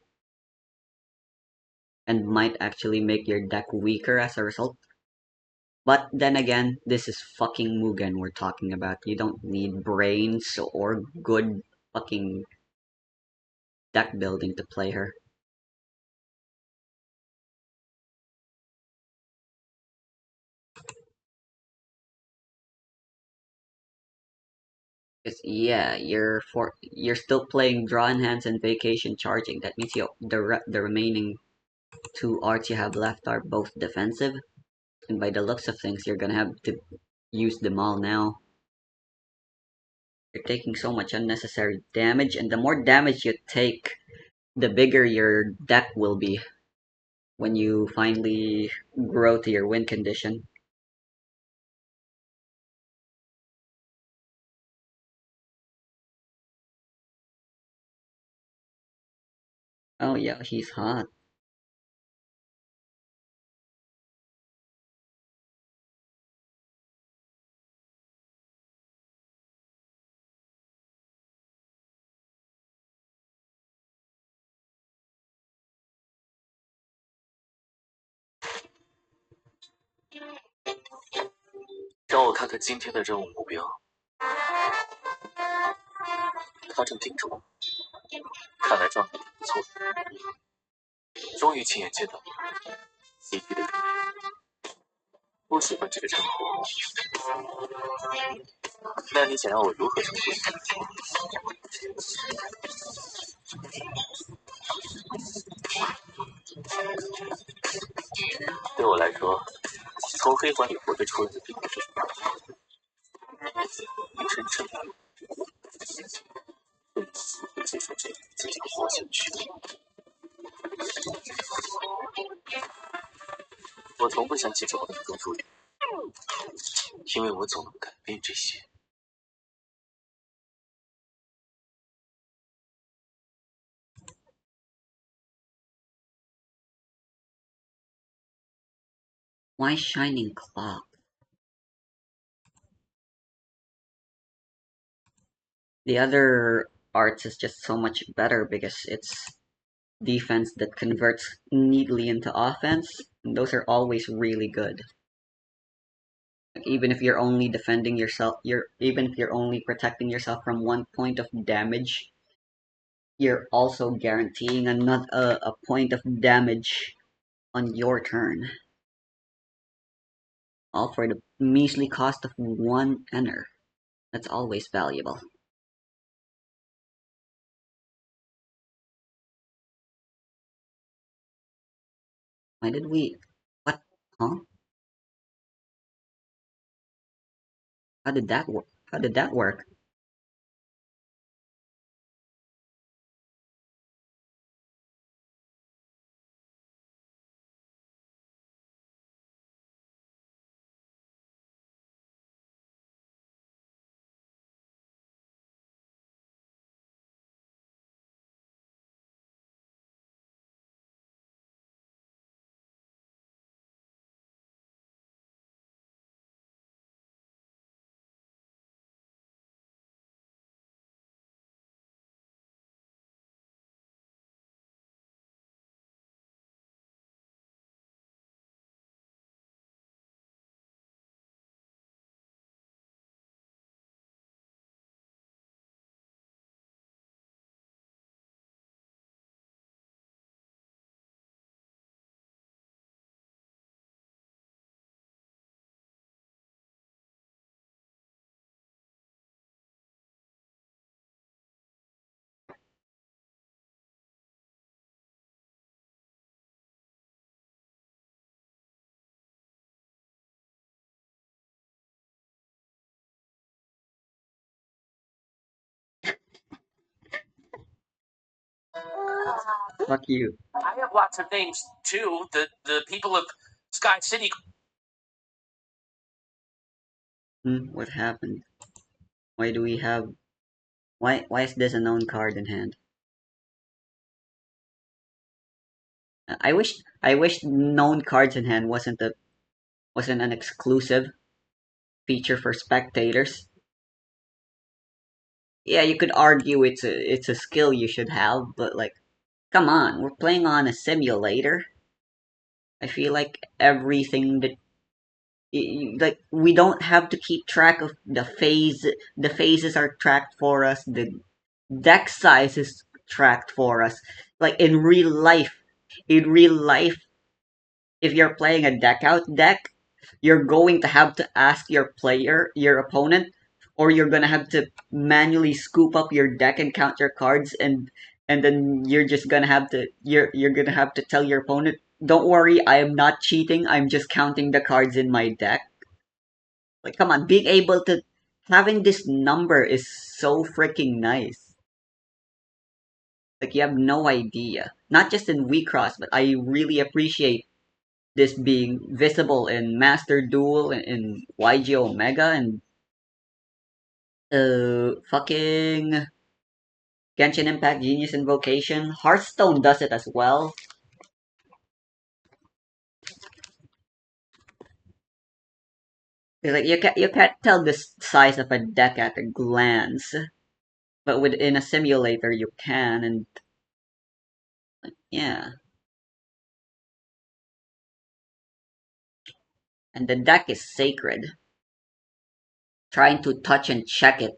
and might actually make your deck weaker as a result. But then again, this is fucking Mugen we're talking about. You don't need brains or good fucking deck building to play her. Yeah, you're still playing Drawn Hands and Vacation Charging. That means the remaining two arts you have left are both defensive, and by the looks of things, you're gonna have to use them all now. You're taking so much unnecessary damage, and the more damage you take, the bigger your deck will be when you finally grow to your win condition. Oh yeah, he's hot.让我看看今天的任务目标。他正盯着我，看来状态不错。终于亲眼见到喜剧的主人，不喜欢这个称呼。那你想要我如何称呼你？对我来说，从黑环里活着出来的并不是什么大事，真正的会接受这样自己活下去。我从不想起这么多助理，因为我总能改变这些。Why Shining Clock? The other arts is just so much better because it's defense that converts neatly into offense. And those are always really good. Like even if you're only defending yourself, even if you're only protecting yourself from 1 point of damage, you're also guaranteeing a point of damage on your turn. All for the measly cost of 1 enter. That's always valuable. Why did we... What? Huh? How did that work? How did that work? Fuck you. I have lots of names too. The people of Sky City. What happened? Why do we have... Why is this a known card in hand? I wish known cards in hand wasn't an exclusive feature for spectators. Yeah, you could argue it's a skill you should have, but like, come on, we're playing on a simulator. I feel like everything that like we don't have to keep track of the phases are tracked for us, the deck size is tracked for us. Like in real life, if you're playing a deck out deck, you're going to have to ask your opponent, or you're gonna have to manually scoop up your deck and count your cards, and then you're gonna have to tell your opponent, "Don't worry, I am not cheating. I'm just counting the cards in my deck." Like, come on, being able to having this number is so freaking nice. Like, you have no idea. Not just in WeCross, but I really appreciate this being visible in Master Duel and in YG Omega and fucking Genshin Impact Genius Invocation. Hearthstone does it as well. It's like you can't tell the size of a deck at a glance, but within a simulator you can, and yeah. And the deck is sacred. Trying to touch and check it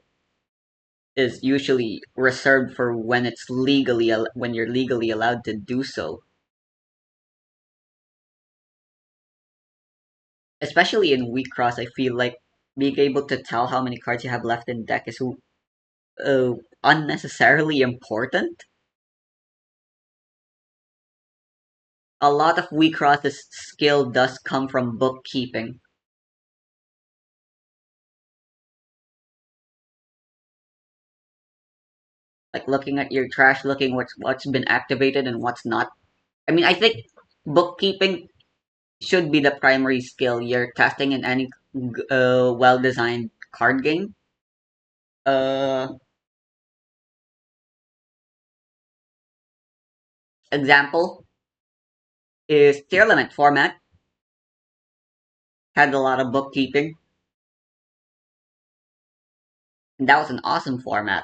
is usually reserved for when you're legally allowed to do so. Especially in weak cross, I feel like being able to tell how many cards you have left in deck is unnecessarily important. A lot of weak cross's skill does come from bookkeeping. Like looking at your trash, looking what's been activated and what's not. I mean, I think bookkeeping should be the primary skill you're testing in any well-designed card game. Uh, Example is Tier Limit format had a lot of bookkeeping, and that was an awesome format.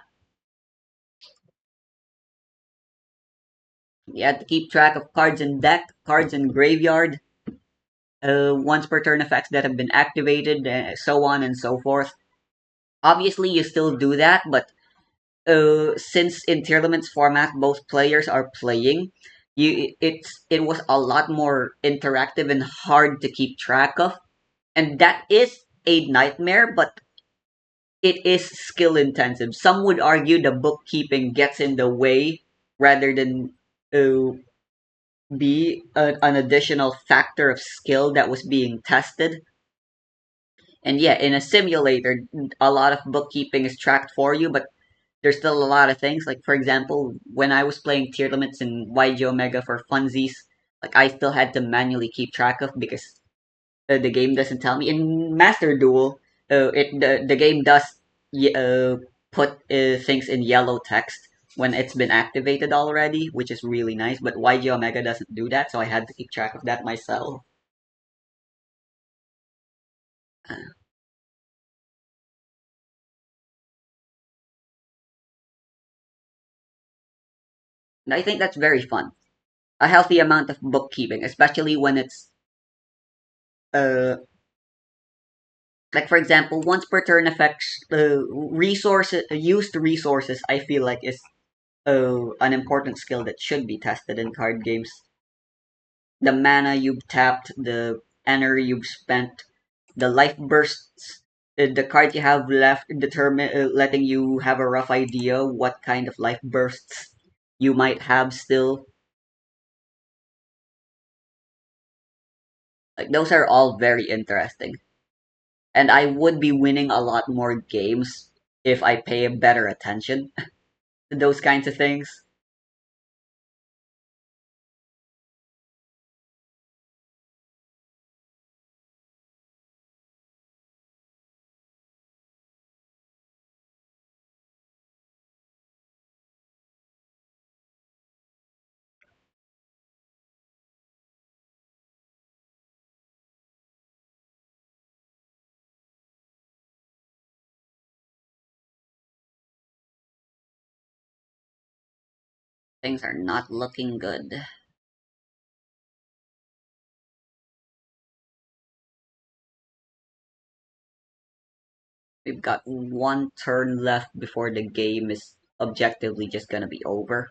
You had to keep track of cards in deck, cards in graveyard, once per turn effects that have been activated, so on and so forth. Obviously, you still do that, but since in Tier Limits format both players are playing, it was a lot more interactive and hard to keep track of, and that is a nightmare. But it is skill intensive. Some would argue the bookkeeping gets in the way rather than uh, be an additional factor of skill that was being tested. And yeah, in a simulator, a lot of bookkeeping is tracked for you, but there's still a lot of things. Like, for example, when I was playing tier limits in YG Omega for funsies, like, I still had to manually keep track of because the game doesn't tell me. In Master Duel, the game does put things in yellow text when it's been activated already, which is really nice. But YG Omega doesn't do that, so I had to keep track of that myself. Uh, and I think that's very fun. A healthy amount of bookkeeping, especially when it's uh like, for example, once per turn effects, resources used resources. I feel like is an important skill that should be tested in card games. The mana you've tapped, the energy you've spent, the life bursts, the card you have left, determine letting you have a rough idea what kind of life bursts you might have still. Like, those are all very interesting, and I would be winning a lot more games if I pay better attention to those kinds of things. Things are not looking good. We've got one turn left before the game is objectively just gonna be over.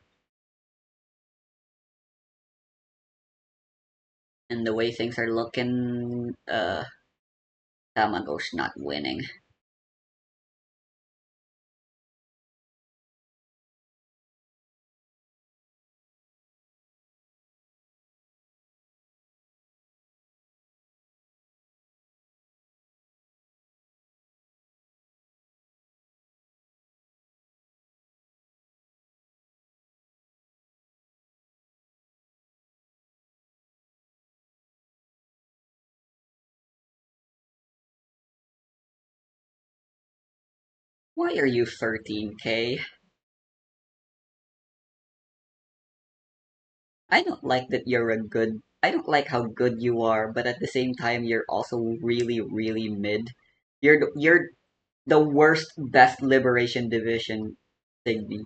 And the way things are looking, Tamago's not winning. Why are you 13k? I don't like that you're a good. I don't like how good you are, but at the same time, you're also really, really mid. You're the worst best liberation division, Digby.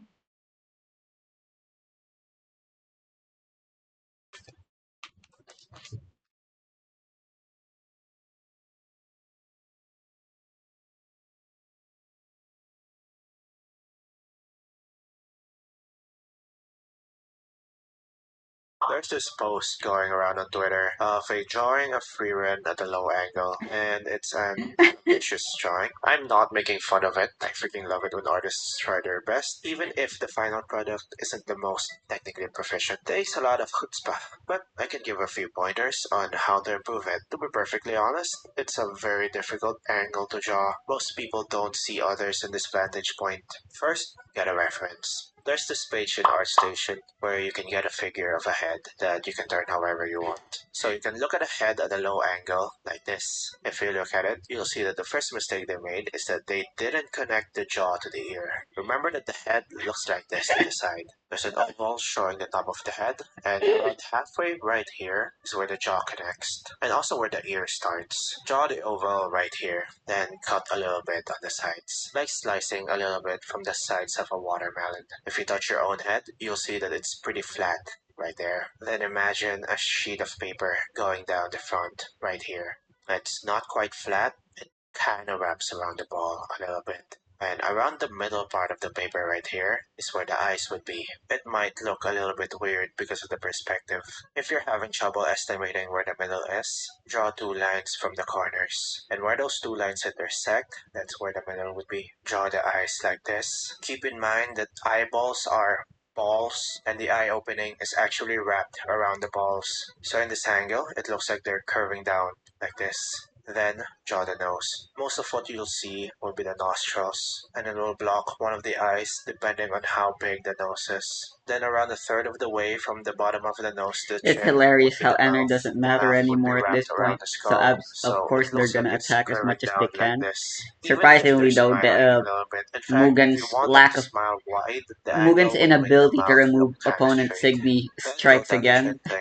There's this post going around on Twitter of a drawing of free run at a low angle, and it's an ambitious drawing. I'm not making fun of it. I freaking love it when artists try their best, even if the final product isn't the most technically proficient. It takes a lot of chutzpah, but I can give a few pointers on how to improve it. To be perfectly honest, it's a very difficult angle to draw. Most people don't see others in this vantage point. First, get a reference. There's this page in ArtStation where you can get a figure of a head that you can turn however you want. So you can look at a head at a low angle, like this. If you look at it, you'll see that the first mistake they made is that they didn't connect the jaw to the ear. Remember that the head looks like this to the side. There's an oval showing the top of the head, and about halfway right here is where the jaw connects, and also where the ear starts. Draw the oval right here, then cut a little bit on the sides, like slicing a little bit from the sides of a watermelon. If you touch your own head, you'll see that it's pretty flat right there. Then imagine a sheet of paper going down the front right here. It's not quite flat, it kind of wraps around the ball a little bit. And around the middle part of the paper right here is where the eyes would be. It might look a little bit weird because of the perspective. If you're having trouble estimating where the middle is, draw two lines from the corners. And where those two lines intersect, that's where the middle would be. Draw the eyes like this. Keep in mind that eyeballs are balls, and the eye opening is actually wrapped around the balls. So in this angle, it looks like they're curving down like this. Then draw the nose. Most of what you'll see will be the nostrils, and it will block one of the eyes depending on how big the nose is. Then around a third of the way from the bottom of the nose to the It's chin would hilarious be how the Enter mouth. doesn't The matter mouth would be anymore at wrapped this around point, the so skull, of so course it they're looks like gonna it's attack as curving much as down they like can. this. Even if Surprisingly they're though, smiling a little bit. In fact, if you want them Lack to of smile wide, the Mugen's angle would make the inability to mouth look remove kind of opponent straight. Sigby Then go strikes down the chin again. plane.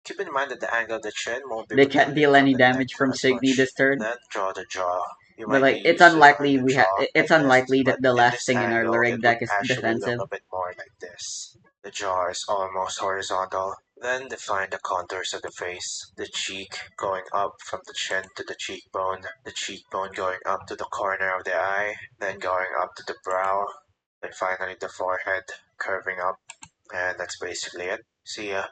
Keep in mind that the angle of the chin won't be They can't protruding deal from any the neck damage from as Signy much. this turn. Then draw the jaw. You But might be like, used to drawing the jaw it's like this, unlikely that but the in last this thing in our angle, Lurig it would deck is actually look defensive. a bit more like this. The jaw is almost horizontal. Then define the contours of the face. The cheek going up from the chin to the cheekbone going up to the corner of the eye, then going up to the brow, and finally the forehead curving up. And that's basically it. See ya.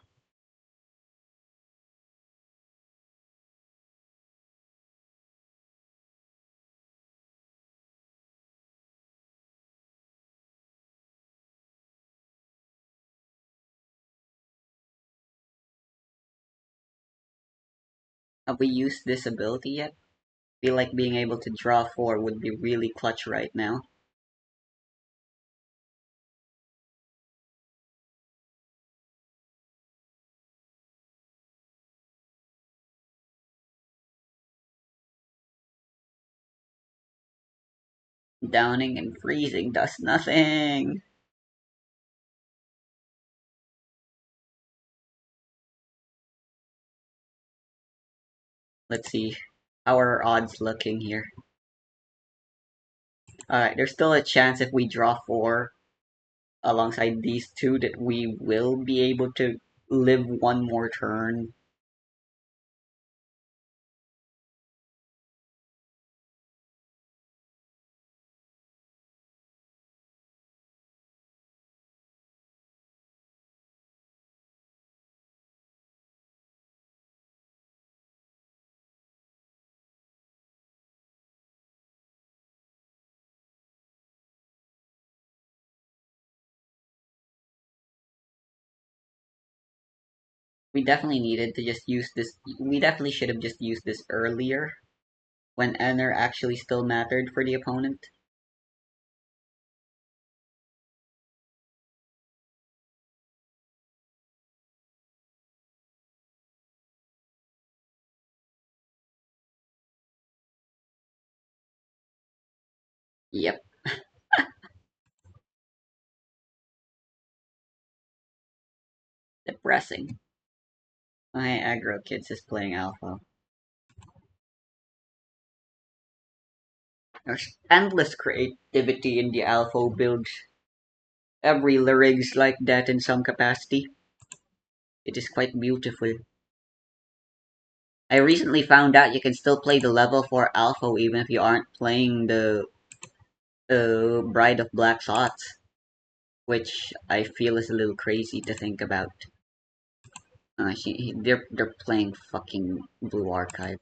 Have we used this ability yet? Feel like being able to draw 4 would be really clutch right now. Downing and freezing does nothing. Let's see. How are our odds looking here? Alright, there's still a chance if we draw 4 alongside these two that we will be able to live one more turn. We definitely needed to just use this. We definitely should have just used this earlier when Enner actually still mattered for the opponent. Yep, depressing. My aggro kids is playing alpha. There's endless creativity in the alpha build. Every lyric's like that in some capacity. It is quite beautiful. I recently found out you can still play the level 4 alpha even if you aren't playing the Bride of Black Sots, which I feel is a little crazy to think about. They're playing fucking Blue Archive.